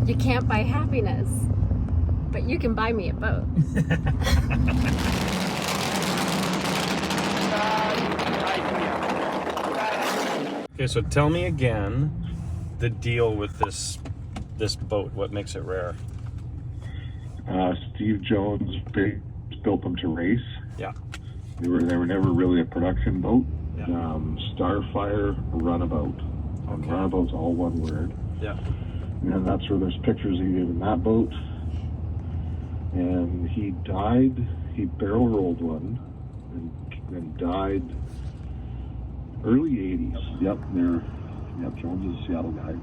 You can't buy happiness, but you can buy me a boat. Okay, so tell me again the deal with this boat. What makes it rare? Steve Jones built them to race. Yeah. They were never really a production boat. Yeah. Starfire Runabout. Okay. Runabout's all one word. Yeah. And that's where there's pictures of him in that boat. And he died. He barrel rolled one and died early 80s. Yep, Jones is a Seattle guy.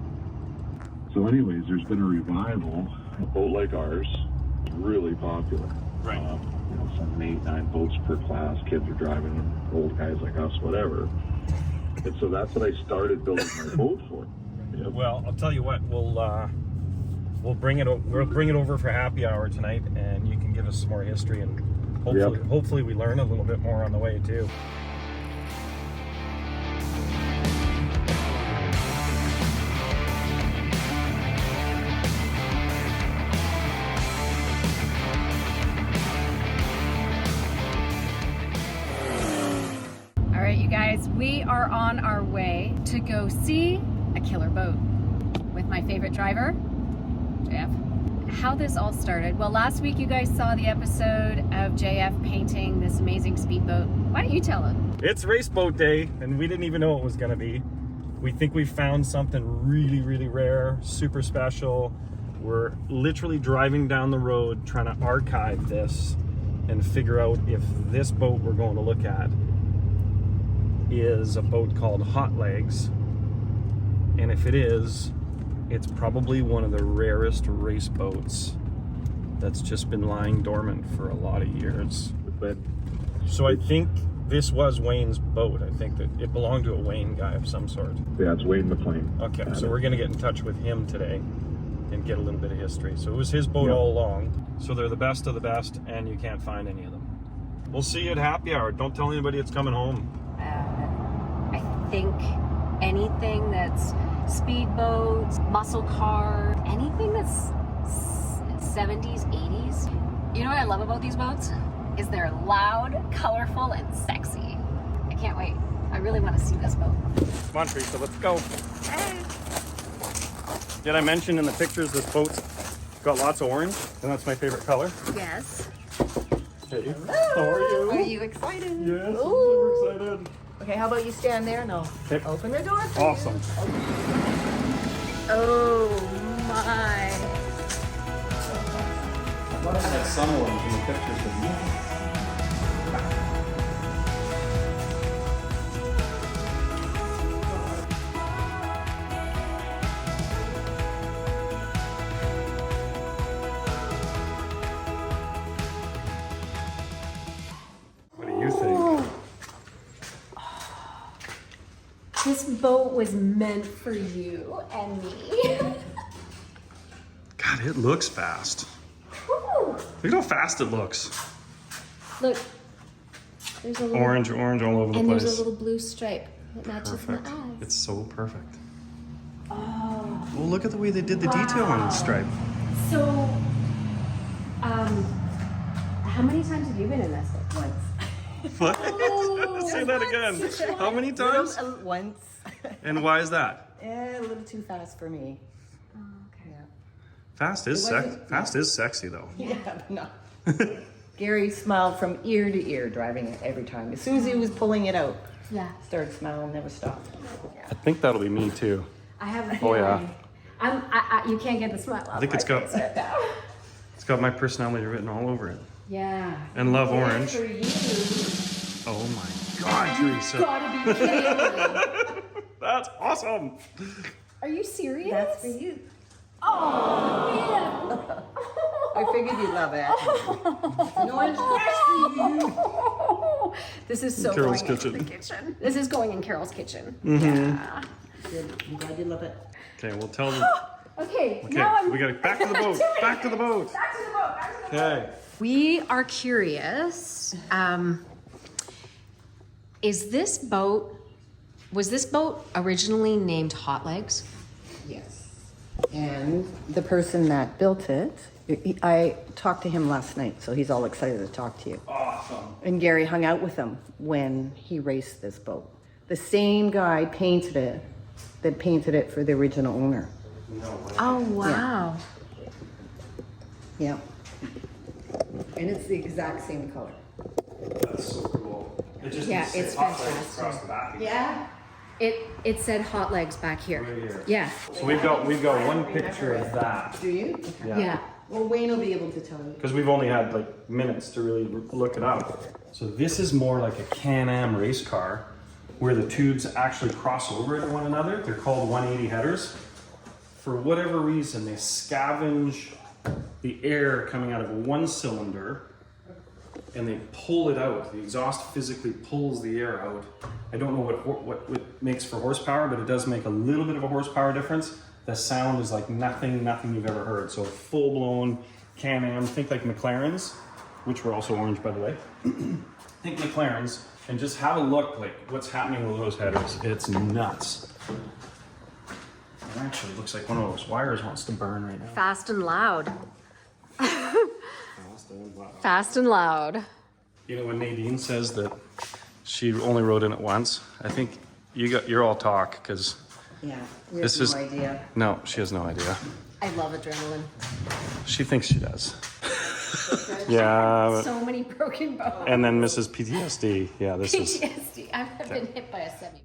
So anyways, there's been a revival. A boat like ours is really popular. Right. Some 8-9 boats per class. Kids are driving them, old guys like us, whatever. And so that's what I started building my boat for. Yep. Well, I'll tell you what. We'll bring it over for happy hour tonight, and you can give us some more history, and hopefully we learn a little bit more on the way too. We are on our way to go see a killer boat with my favorite driver, JF. How this all started, well, last week you guys saw the episode of JF painting this amazing speedboat. Why don't you tell them? It's race boat day, and we didn't even know it was gonna be. We think we found something really, really rare, super special. We're literally driving down the road trying to archive this and figure out if this boat we're going to look at is a boat called Hot Legs, and if it is, it's probably one of the rarest race boats that's just been lying dormant for a lot of years. So I think this was Wayne's boat. I think that it belonged to a Wayne guy of some sort. Yeah, it's Wayne McLean. Okay, so we're gonna get in touch with him today and get a little bit of history. So it was his boat all along. So they're the best of the best, and you can't find any of them. We'll see you at happy hour. Don't tell anybody it's coming home. I think anything that's speedboats, muscle car, anything that's 70s, 80s. You know what I love about these boats? Is they're loud, colorful, and sexy. I can't wait. I really want to see this boat. Come on, Teresa, let's go. Did I mention in the pictures this boat's got lots of orange? And that's my favorite color. Yes. Hey, Hello. how are you? Are you excited? Yes, I'm Ooh. super excited. Okay, how about you stand there and I'll open the door for Awesome. you. Oh my. What is that sun orange in the pictures of me? What do you think? This boat was meant for you and me. God, it looks fast. Woo. Look at how fast it looks. Look, there's a little Orange all over the and place. there's a little blue stripe that matches Perfect. my eyes. It's so perfect. Oh. Well, look at the way they did the detail on the stripe. So, how many times have you been in this boat? Once. What? Oh, Say that again. How many times? Once. And why is that? A little too fast for me. Oh, okay. Yeah. Fast is sexy though. Yeah, but no. Gary smiled from ear to ear driving it every time. As soon as he was pulling it out, Yeah. started smiling, never stopped. I think that'll be me too. I have a Oh, feeling. yeah. You can't get the smile off. I think it's my got face right now. it's got my personality written all over it. Yeah. And love orange. For you. Oh my God, Teresa. Gotta be kidding me. That's awesome. Are you serious? That's for you. Oh, I figured you'd love it. This is so Carol's going kitchen. in the kitchen. This is going in Carol's kitchen. Mm-hmm. Yeah. Good. I'm glad you love it. Okay, we'll tell them. Okay. Okay, Now I'm we got to back to the boat. Back to the boat. Back to the boat. Back to the boat. Okay. We are curious. Was this boat originally named Hot Legs? Yes. And the person that built it, I talked to him last night, so he's all excited to talk to you. Awesome. And Gary hung out with him when he raced this boat. The same guy painted it that painted it for the original owner. No way. Oh, wow. Yeah. And it's the exact same color. That's so cool. It just Yeah, needs to say it's hot legs fantastic. across the back. Yeah. It said hot legs back here. Right here. Yeah. So we've got one picture of that. Do you? Yeah. Well, Wayne will be able to tell you. Because we've only had like minutes to really look it up. So this is more like a Can-Am race car where the tubes actually cross over to one another. They're called 180 headers. For whatever reason, they scavenge the air coming out of one cylinder and they pull it out. The exhaust physically pulls the air out. I don't know what makes for horsepower, but it does make a little bit of a horsepower difference. The sound is like nothing you've ever heard. So full-blown Can-Am, think like McLarens, which were also orange, by the way. Think McLarens, and just have a look like what's happening with those headers. It's nuts. It actually looks like one of those wires wants to burn right now. Fast and loud. Fast and loud. You know, when Nadine says that she only rode in it once, I think you're all talk, because Yeah. this No is idea. no, she has no idea. I love adrenaline. She thinks she does. Yeah, but, So many broken bones. and then Mrs. PTSD. Yeah, this is. PTSD. I've been hit by a semi.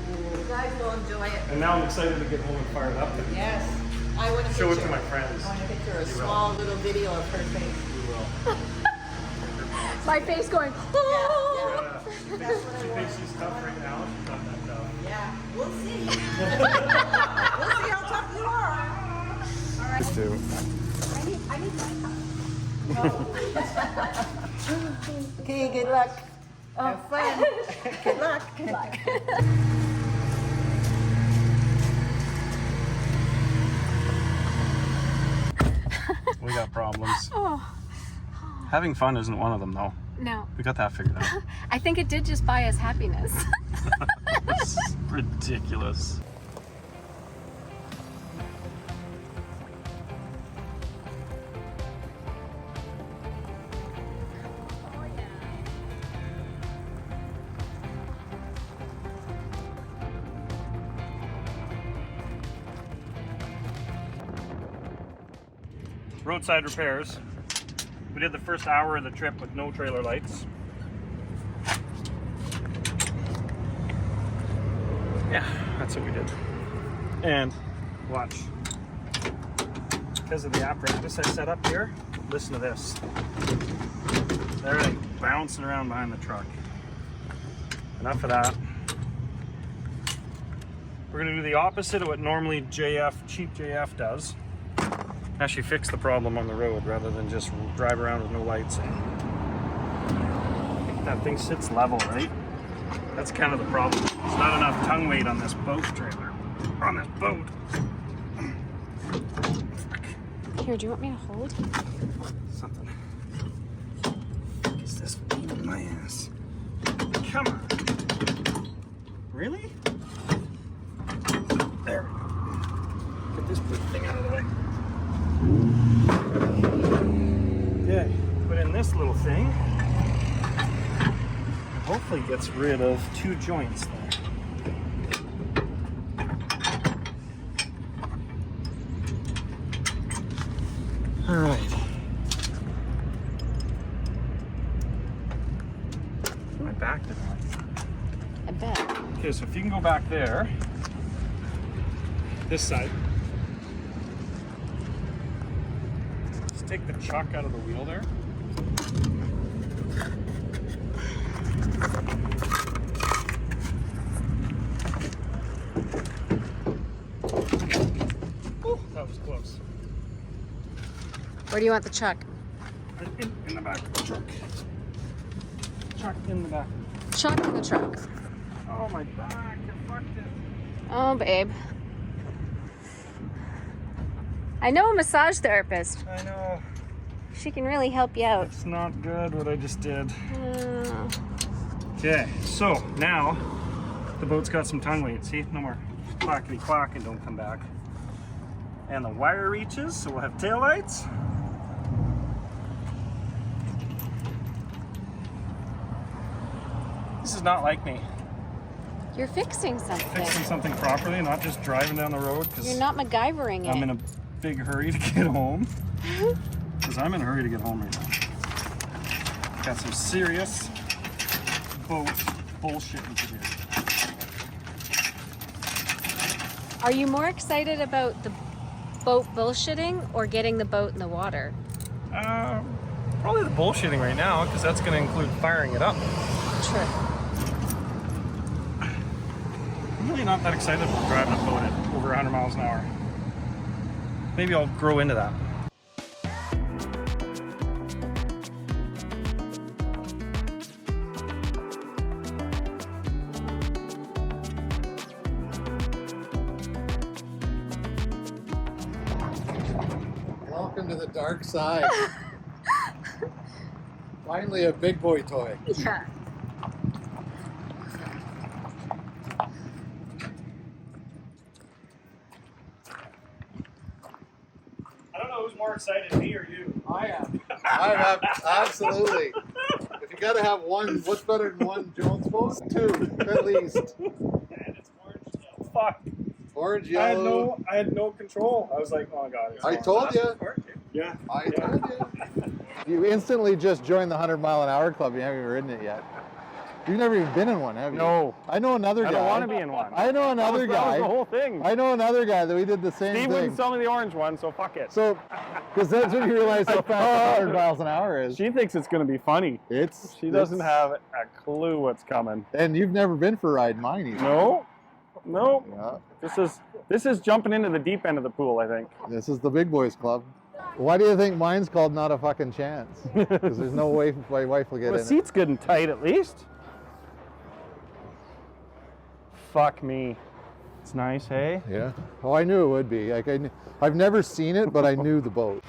You guys will enjoy it. And now I'm excited to get home and fire it up and Yes. I want to show it to my friends. I want to picture a You will. small little video of her face. We will. My face going, Yeah. Yeah. That's what I She want. thinks she's tough right now. She's not that tough. Yeah. We'll see. We'll see how tough you are. Just do. I need my Okay, good luck. Have fun. Good luck. Good luck. We got problems. Oh, Having fun isn't one of them, though. no. We got that figured out. I think it did just buy us happiness. This is ridiculous. Roadside repairs. We did the first hour of the trip with no trailer lights. Yeah, that's what we did. And watch. Because of the apparatus I set up here, listen to this. Everything bouncing around behind the truck. Enough of that. We're gonna do the opposite of what normally cheap JF does. Actually fix the problem on the road rather than just drive around with no lights. That thing sits level, right? That's kind of the problem. There's not enough tongue weight on this boat trailer. On this boat. Here, do you want me to hold? Something. Is this beating my ass? Come on. Really? There we go. Get this big thing out of the way. little thing. And hopefully gets rid of 2 joints there. All right. My back didn't like that. I bet. Okay, so if you can go back there, this side. Just take the chuck out of the wheel there. Ooh, that was close. Where do you want the chuck? In the back of the truck. Chuck in the back. Chuck in the truck. Oh, my back, you fucked it. Oh, babe. I know a massage therapist. I know. She can really help you out. It's not good what I just did. Okay, so now the boat's got some tongue weight. See, no more clackety clack and don't come back. And the wire reaches, so we'll have tail lights. This is not like me. You're fixing something. Fixing something properly, not just driving down the road You're because not MacGyvering it. I'm in a big hurry to get home. Because I'm in a hurry to get home right now. Got some serious boat bullshit to do. Are you more excited about the boat bullshitting or getting the boat in the water? Probably the bullshitting right now, because that's going to include firing it up. True. I'm really not that excited about driving a boat at over 100 miles an hour. Maybe I'll grow into that. Welcome to the dark side. Finally a big boy toy. Yeah. I don't know who's more excited, me or you. I am. I am absolutely. If you gotta have one, what's better than one Jones boat? 2, at least. And it's orange yellow. Fuck. Orange, yellow. I had no control. I was like, oh my god. I told you. Yeah. I told you. You instantly just joined the 100-mile-an-hour club. You haven't even ridden it yet. You've never even been in one, have you? No. I know another guy. I don't want to be in one. I know another guy. That was the whole thing. I know another guy that we did the same Steve thing. wouldn't sell me the orange one, so fuck it. So, because that's when you realize how fast 100 miles an hour is. She thinks it's going to be funny. She doesn't have a clue what's coming. And you've never been for a ride in mine either. No. No. Yeah. This is jumping into the deep end of the pool, I think. This is the big boys club. Why do you think mine's called Not a Fucking Chance? Because there's no way my wife will get The in seat's good and tight at least. Fuck me. It's nice, hey? it. Yeah. Oh, I knew it would be. Like I've never seen it, but I knew the boat.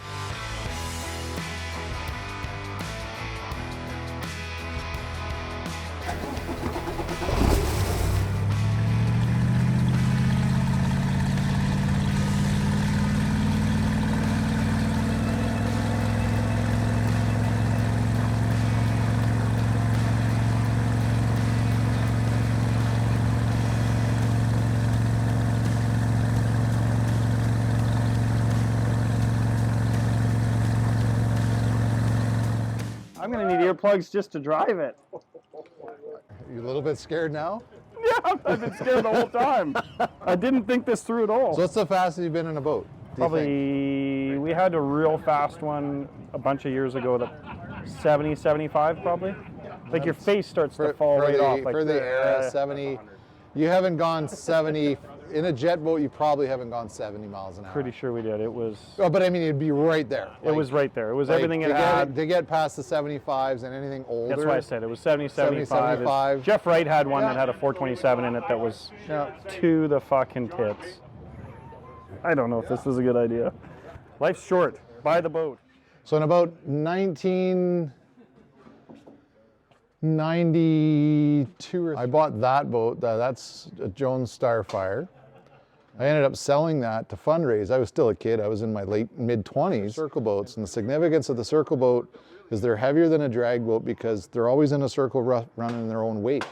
I'm going to need earplugs just to drive it. You a little bit scared now? Yeah, I've been scared the whole time. I didn't think this through at all. So what's the fastest you've been in a boat? Do you think? Probably, we had a real fast one a bunch of years ago, 70, 75 probably. Like your face starts to fall right off. Like for the era, 70. You haven't gone 70. In a jet boat, you probably haven't gone 70 miles an hour. Pretty sure we did. It was. Oh, but I mean, it'd be right there. It was right there. It was everything it to had. to get past the 75s and anything older. That's why I said it was 70, 75. 75. Jeff Wright had one that had a 427 in it that was to the fucking tits. I don't know if this is a good idea. Life's short. Buy the boat. So in about 1992, I bought that boat. That's a Jones Starfire. I ended up selling that to fundraise. I was still a kid. I was in my mid-20s. Circle boats, and the significance of the circle boat because they're heavier than a drag boat because they're always in a circle running their own wakes.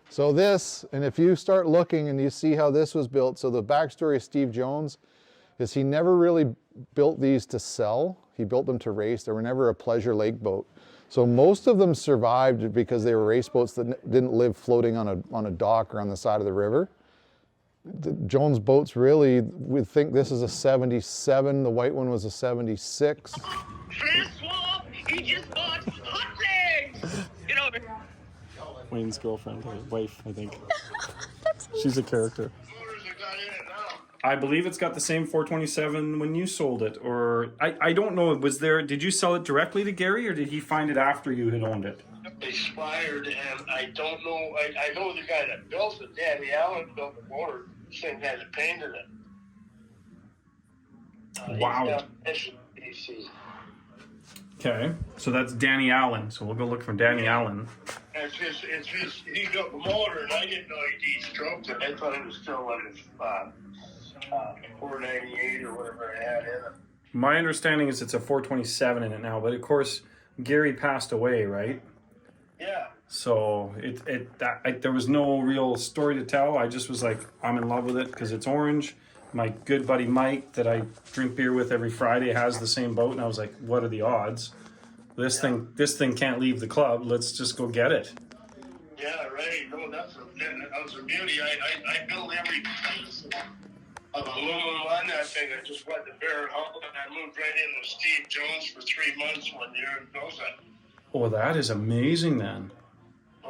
So this, and if you start looking and you see how this was built, so the backstory of Steve Jones is he never really built these to sell. He built them to race. They were never a pleasure lake boat. So most of them survived because they were race boats that didn't live floating on a dock or on the side of the river. The Jones boats really, we think this is a 77. The white one was a 76. Francois, he just bought hot legs. Get over here. Wayne's girlfriend, or wife, I think. She's a character. I believe it's got the same 427 when you sold it, or I don't know. Did you sell it directly to Gary, or did he find it after you had owned it? Expired, and I don't know. I know the guy that built it, Danny Allen, built the motor. Same guy that painted it. Wow. BC. Okay, so that's Danny Allen. So we'll go look for Danny Allen. It's his, he built the motor, and I didn't know he stroked it. I thought it was still like his 498 or whatever it had in it. My understanding is it's a 427 in it now, but of course Gary passed away, right? Yeah. So there was no real story to tell. I just was like, I'm in love with it because it's orange. My good buddy Mike that I drink beer with every Friday has the same boat, and I was like, what are the odds? This thing can't leave the club. Let's just go get it. Yeah, right. No, that was a beauty. I built every piece of aluminum on that thing. I just went to Bear Hall, and I moved right in with Steve Jones for 3 months one year and built it. Oh, that is amazing then.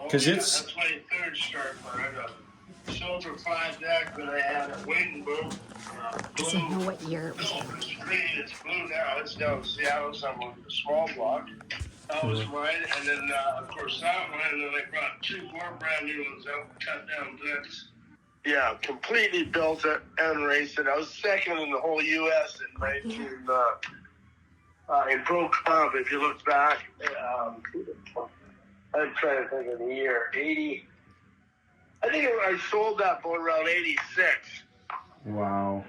Because that's my third start for it. Silver 5 deck that I had a waiting boat. Does he know what year it was? No, it's green. It's blue now. It's down in Seattle, somewhere with a small block. That was mine. And then, of course, that one. And then I brought 2 more brand new ones out, cut down bits. Yeah, completely built it and raced it. I was second in the whole U.S. in Pro Comp. If you look back, I'm trying to think of the year. 80. I think I sold that boat around 86. wow.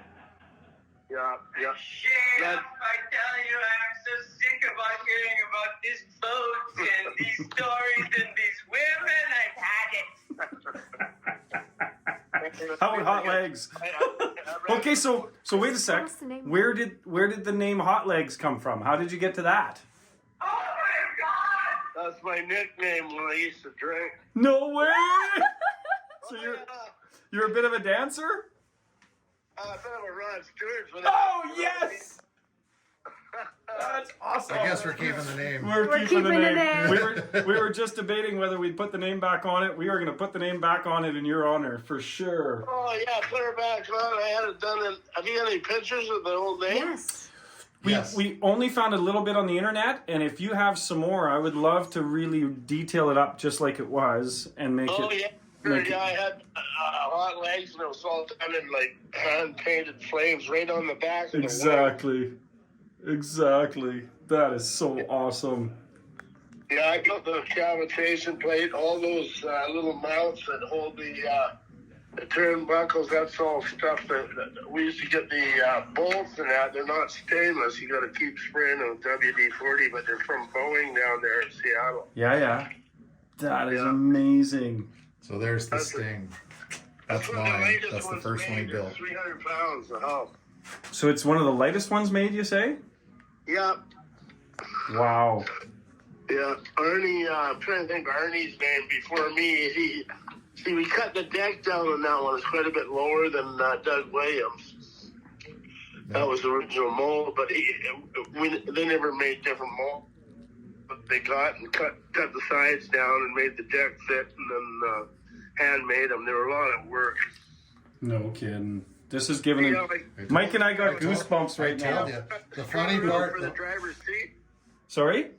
Yeah. Shit, I tell you, I'm so sick about hearing about these boats and these stories and these women. I've had it. How about Hot Legs? Okay, so wait a sec. What's the name? Where did the name Hot Legs come from? How did you get to that? Oh my God! That's my nickname when I used to drink. No way! So you're a bit of a dancer? A bit of a Rod Stewart. Oh yes! That's awesome. I guess we're keeping the name. We're keeping the name. name. We were just debating whether we'd put the name back on it. We are going to put the name back on it in your honor for sure. Oh yeah, put her back on. I had it done. Have you got any pictures of the old name? Yes. We only found a little bit on the internet, and if you have some more, I would love to really detail it up just like it was and make it. Oh yeah. I had Hot Legs, and it was all done in like hand-painted flames right on the back. Exactly. That is so awesome. Yeah, I got the cavitation plate, all those little mounts that hold the turnbuckles. That's all stuff that we used to get the bolts and that. They're not stainless. You got to keep spraying them with WD-40, but they're from Boeing down there in Seattle. Yeah. That is amazing. So there's the Sting. That's mine. That's the first one he built. 300 pounds a hull. So it's one of the lightest ones made, you say? Yeah. Wow. Yeah. Arnie, I'm trying to think of Arnie's name before me. We cut the deck down on that one. It's quite a bit lower than Doug Williams. That was the original mold, but they never made different mold. But they got and cut the sides down and made the deck fit, and then handmade them. They were a lot of work. No kidding. This is giving him... Mike and I got goosebumps right now. The funny part... For the driver's seat. Sorry?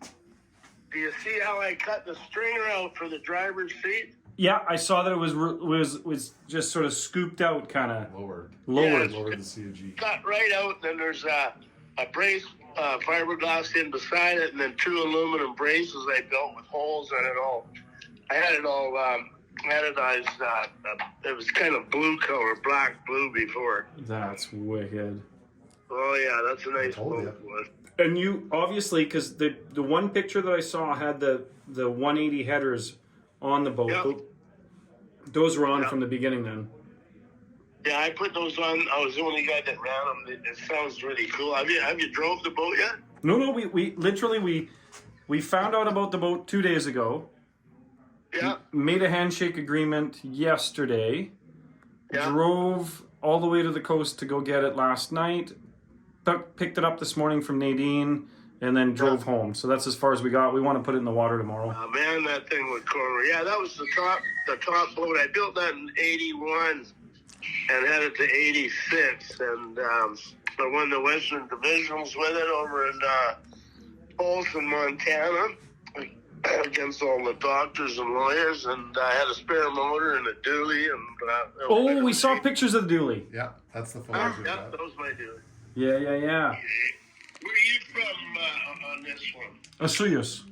Do you see how I cut the stringer out for the driver's seat? Yeah, I saw that it was just sort of scooped out, kind of Lowered lowered. the COG. Cut right out, and then there's a brace fiberglass in beside it, and then 2 aluminum braces I built with holes in it all. I had it all anodized. It was kind of blue color, black blue before. That's wicked. Oh yeah, that's a nice boat. And you obviously, because the one picture that I saw had the 180 headers on the boat. Yep. Those were on from the beginning then. Yeah, I put those on. I was the only guy that ran them. It sounds really cool. Have you drove the boat yet? No, we literally we found out about the boat 2 days ago. Yeah. Made a handshake agreement yesterday. Yeah. Drove all the way to the coast to go get it last night. Picked it up this morning from Nadine and then drove home. So that's as far as we got. We want to put it in the water tomorrow. Man, that thing would corner. Yeah, that was the top boat. I built that in 81 and had it to 86. And I won the Western Divisionals with it over in Folsom, Montana, against all the doctors and lawyers. And I had a spare motor and a dually. And we saw pictures of the dually. Yeah, that's the photos. Yeah, that was my dually. Yeah. Where are you from on this one? OSOYOOS.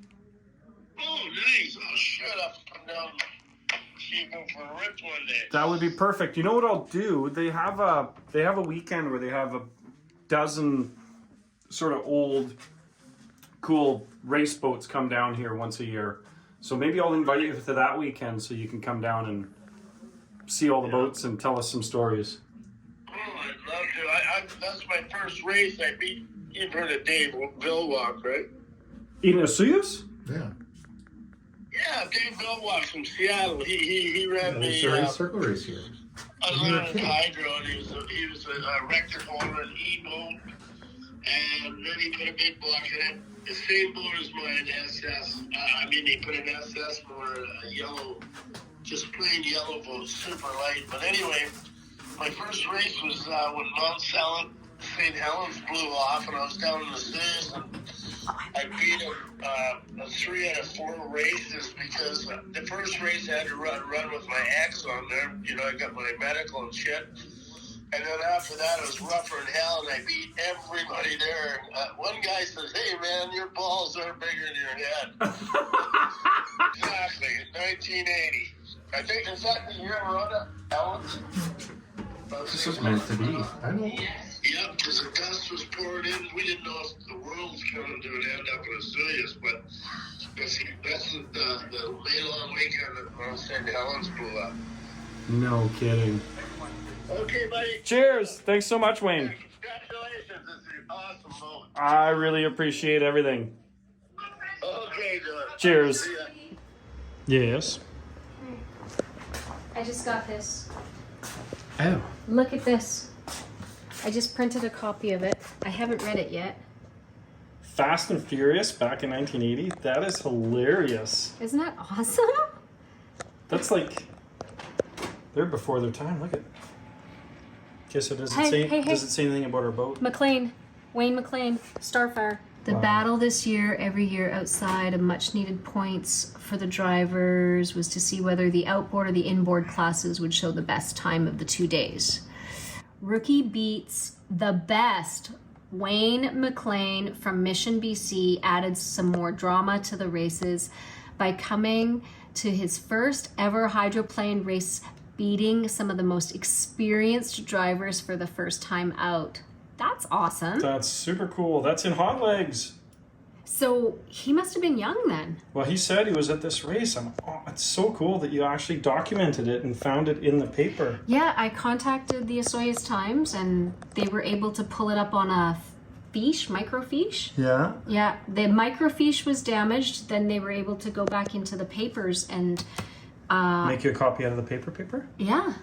Oh, nice. Oh, shut up. Come down. See you go for a rip one day. That would be perfect. You know what I'll do? They have a weekend where they have a dozen sort of old, cool race boats come down here once a year. So maybe I'll invite you to that weekend so you can come down and see all the boats and tell us some stories. Oh, I'd love to. That's my first race. I beat. You've heard of Dave Villwalk, right? In OSOYOOS? Yeah. Yeah, Dave Villwalk from Seattle. He ran me circle race here. unlimited hydro, and he was a Rector holder, an E-boat, and then he put a big block in it. The same boat as mine, SS. He put an SS motor, a yellow, just plain yellow boat, super light. But anyway, my first race was when Mount St. Helens blew off, and I was down in the Suez, and I beat a 3 out of 4 races because the first race I had to run with my ex on there. You know, I got my medical and shit. And then after that, it was rougher than hell, and I beat everybody there. One guy says, "Hey, man, your balls are bigger than your head." Exactly, in 1980. I think, is that the year Rhoda Helens? This was meant to be. I know. Yeah, because the dust was poured in. We didn't know if the world was coming to an end up in OSOYOOS, but that's the May long weekend that Mount St. Helens blew up. No kidding. Okay, buddy. Cheers. Thanks so much, Wayne. Congratulations. It's an awesome boat. I really appreciate everything. Okay, John. Cheers. See ya. Yes. I just got this. Oh. Look at this. I just printed a copy of it. I haven't read it yet. Fast and Furious back in 1980. That is hilarious. Isn't that awesome? That's like they're before their time. Look at. Okay, so does it say anything about our boat? McLean, Wayne McLean, Starfire. The battle this year, every year outside of much needed points for the drivers, was to see whether the outboard or the inboard classes would show the best time of the 2 days. Rookie beats the best. Wayne McLean from Mission, BC added some more drama to the races by coming to his first ever hydroplane race, beating some of the most experienced drivers for the first time out. That's awesome. That's super cool. That's in Hot Legs. So he must have been young then. Well, he said he was at this race. It's so cool that you actually documented it and found it in the paper. Yeah, I contacted the OSOYOOS Times and they were able to pull it up on a microfiche. Yeah. Yeah, the microfiche was damaged. Then they were able to go back into the papers and make you a copy out of the paper? Yeah,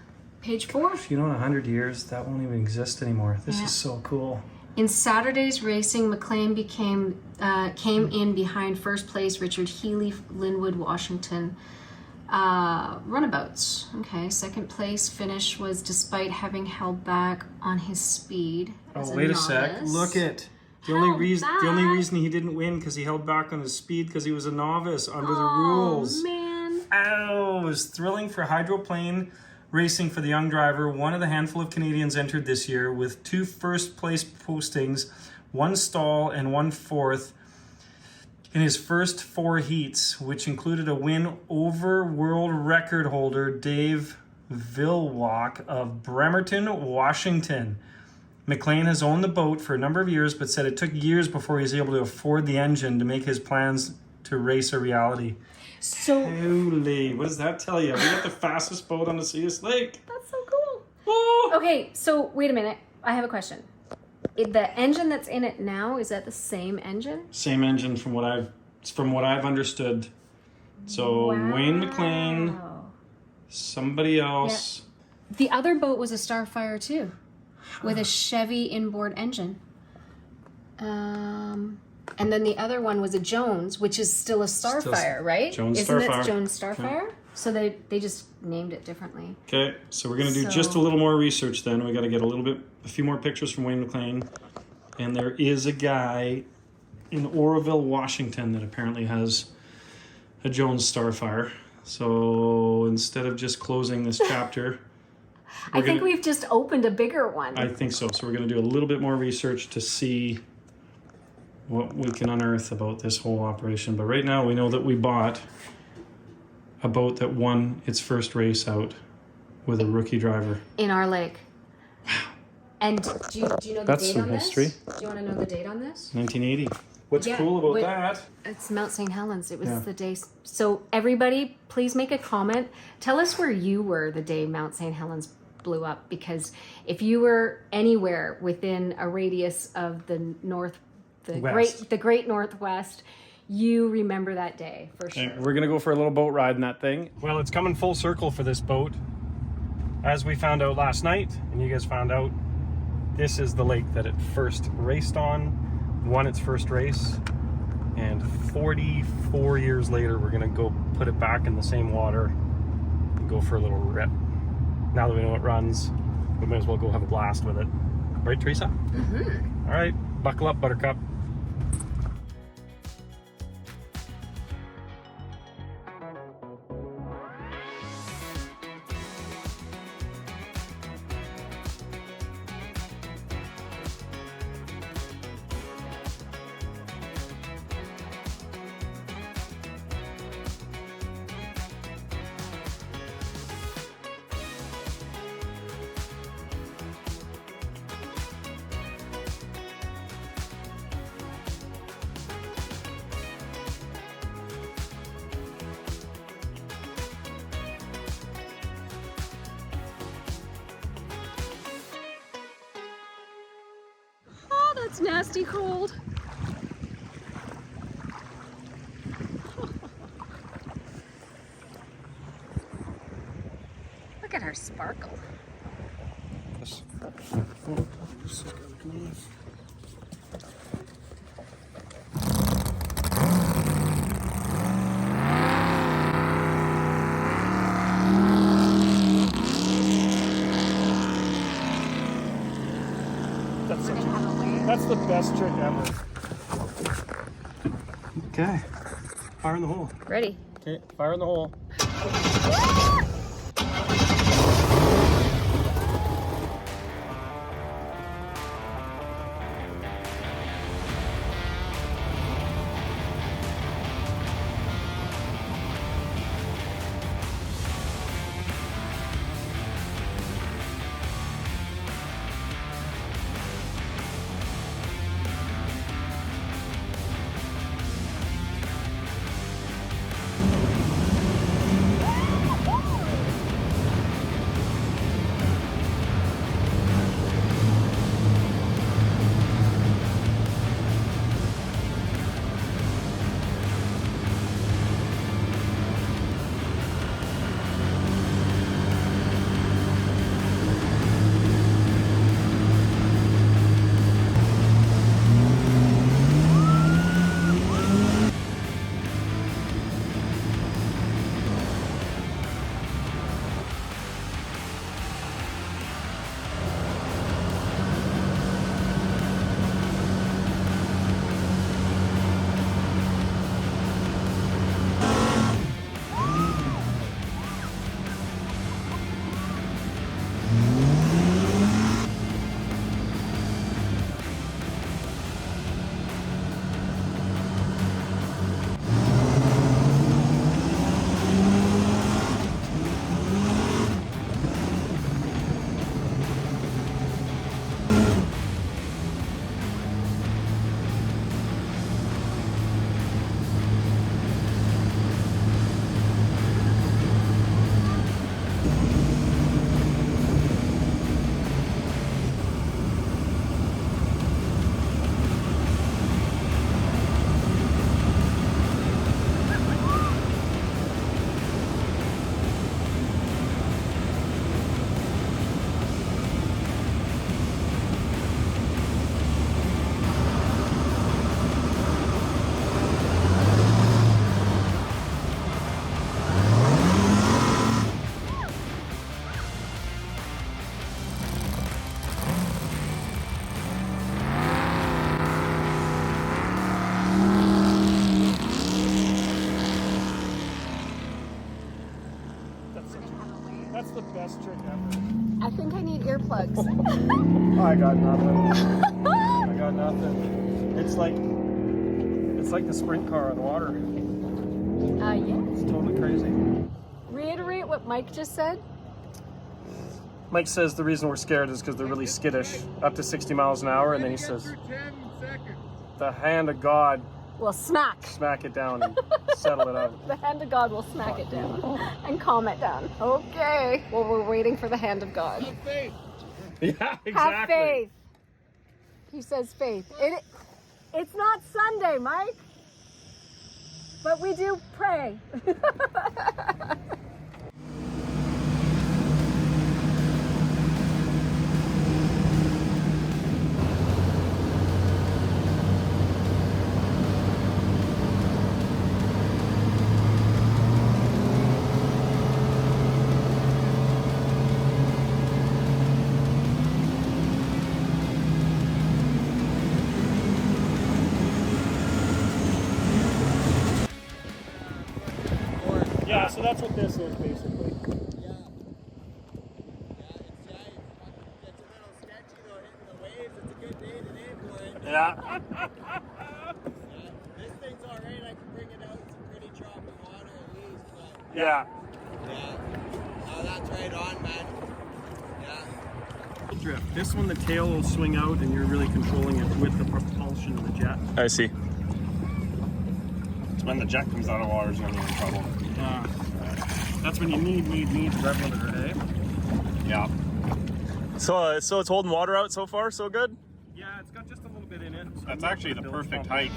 page 4. You know, in 100 years, that won't even exist anymore. This is so cool. In Saturday's racing, McLean came in behind first place Richard Healy, Linwood, Washington. Runabouts. Okay, second place finish was despite having held back on his speed. Oh, wait a sec. Look it. The only reason he didn't win because he held back on his speed because he was a novice under the rules. Oh, man. Oh, it was thrilling for hydroplane racing for the young driver. One of the handful of Canadians entered this year with 2 first place postings, 1 stall and 1 fourth. in his first 4 heats, which included a win over world record holder Dave Villwock of Bremerton, Washington. McLean has owned the boat for a number of years, but said it took years before he was able to afford the engine to make his plans to race a reality. So Holy, what does that tell you? We got the fastest boat on the Seas Lake. that's so cool. Oh. Okay, so wait a minute. I have a question. The engine that's in it now, is that the same engine? Same engine from what I've understood. So Wow. Wayne McLean, somebody else. Yeah. The other boat was a Starfire too, with a Chevy inboard engine. And then the other one was a Jones, which is still a Starfire, right? Jones Isn't Starfire. it Jones Starfire? Okay. So they just named it differently. Okay, so we're gonna do just a little more research then. We gotta get a few more pictures from Wayne McLean. And there is a guy in Oroville, Washington that apparently has a Jones Starfire. So instead of just closing this chapter, I think we've just opened a bigger one. I think so. So we're gonna do a little bit more research to see what we can unearth about this whole operation. But right now we know that we bought a boat that won its first race out with a rookie driver. In our lake. And do you know the That's date some on history. this? Do you want to know the date on this? 1980. What's Yeah, cool about wait. that? It's Mount St. Helens. It was Yeah. the day. So everybody, please make a comment. Tell us where you were the day Mount St. Helens blew up. Because if you were anywhere within a radius of the great Northwest, you remember that day for sure. Okay, we're gonna go for a little boat ride in that thing. Well, it's coming full circle for this boat. As we found out last night, and you guys found out, this is the lake that it first raced on, won its first race, and 44 years later, we're gonna go put it back in the same water and go for a little rip. Now that we know it runs, we might as well go have a blast with it. Right, Teresa? Mm-hmm. All right, buckle up, Buttercup. It's nasty cold. Look at her sparkle. That's the best trick ever. Okay, fire in the hole. Ready? Okay, fire in the hole. best trick ever. I think I need earplugs. I got nothing. I got nothing. It's like the sprint car on water. Yeah. It's totally crazy. Reiterate what Mike just said. Mike says the reason we're scared is because they're really skittish, up to 60 miles an hour, and then he says, 10 seconds. the hand of God, Well, smack. smack it down and settle it out. The hand of God will smack it down and calm it down. Okay. Well, we're waiting for the hand of God. Have faith. Yeah, exactly. Have faith. He says faith. It's not Sunday, Mike. But we do pray. Yeah, so that's what this is basically. Yeah. This thing's alright, I can bring it out in some pretty choppy water at least, but Yeah. no, that's right on, man. Yeah. Drift. This one, the tail will swing out and you're really controlling it with the propulsion of the jet. I see. It's when the jet comes out of water is when you're in trouble. That's when you need rev limiter, eh? Yeah. So it's holding water out so far, so good? Yeah, it's got just a little bit in it. So That's actually the perfect height.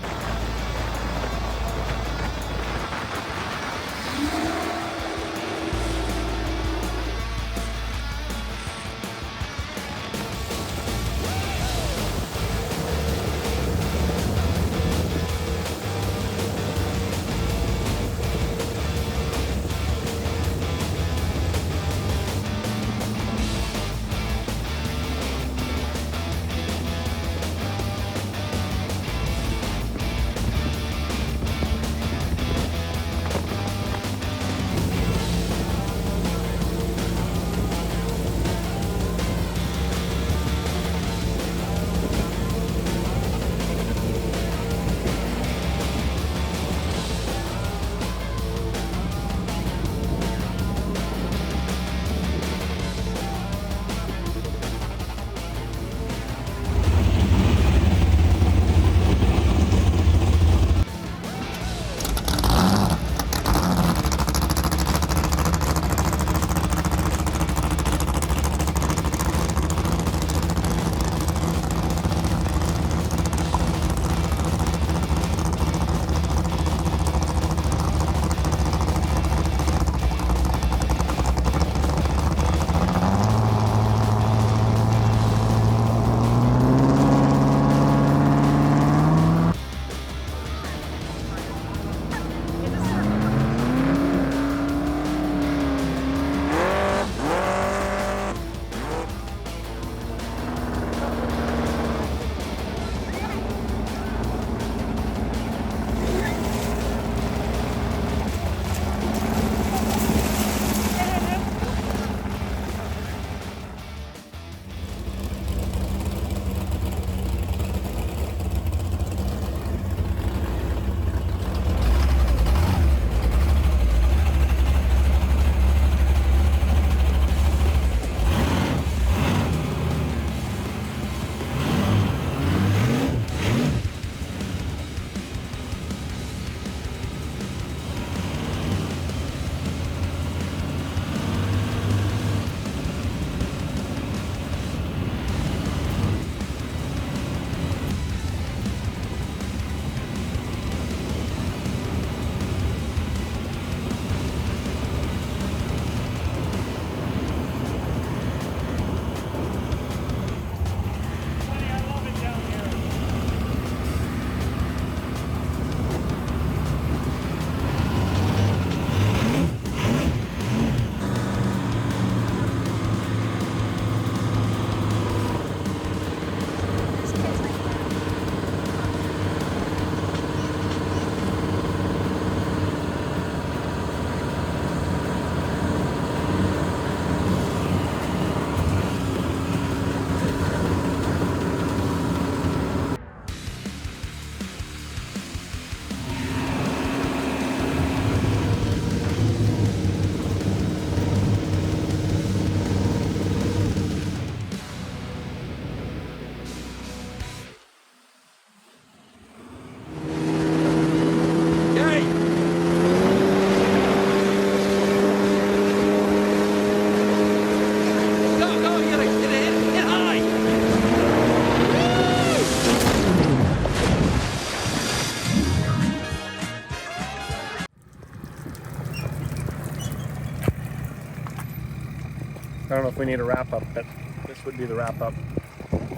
don't know if we need a wrap up, but this would be the wrap up.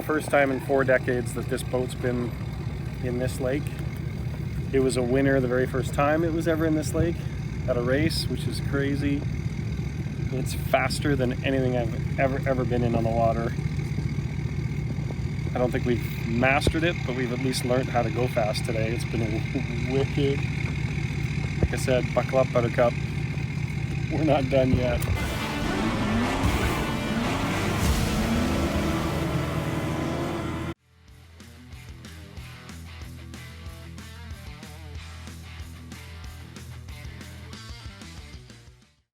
First time in 4 decades that this boat's been in this lake. It was a winner the very first time it was ever in this lake at a race, which is crazy. It's faster than anything I've ever been in on the water. I don't think we've mastered it, but we've at least learned how to go fast today. It's been wicked. Like I said, buckle up, Buttercup. We're not done yet.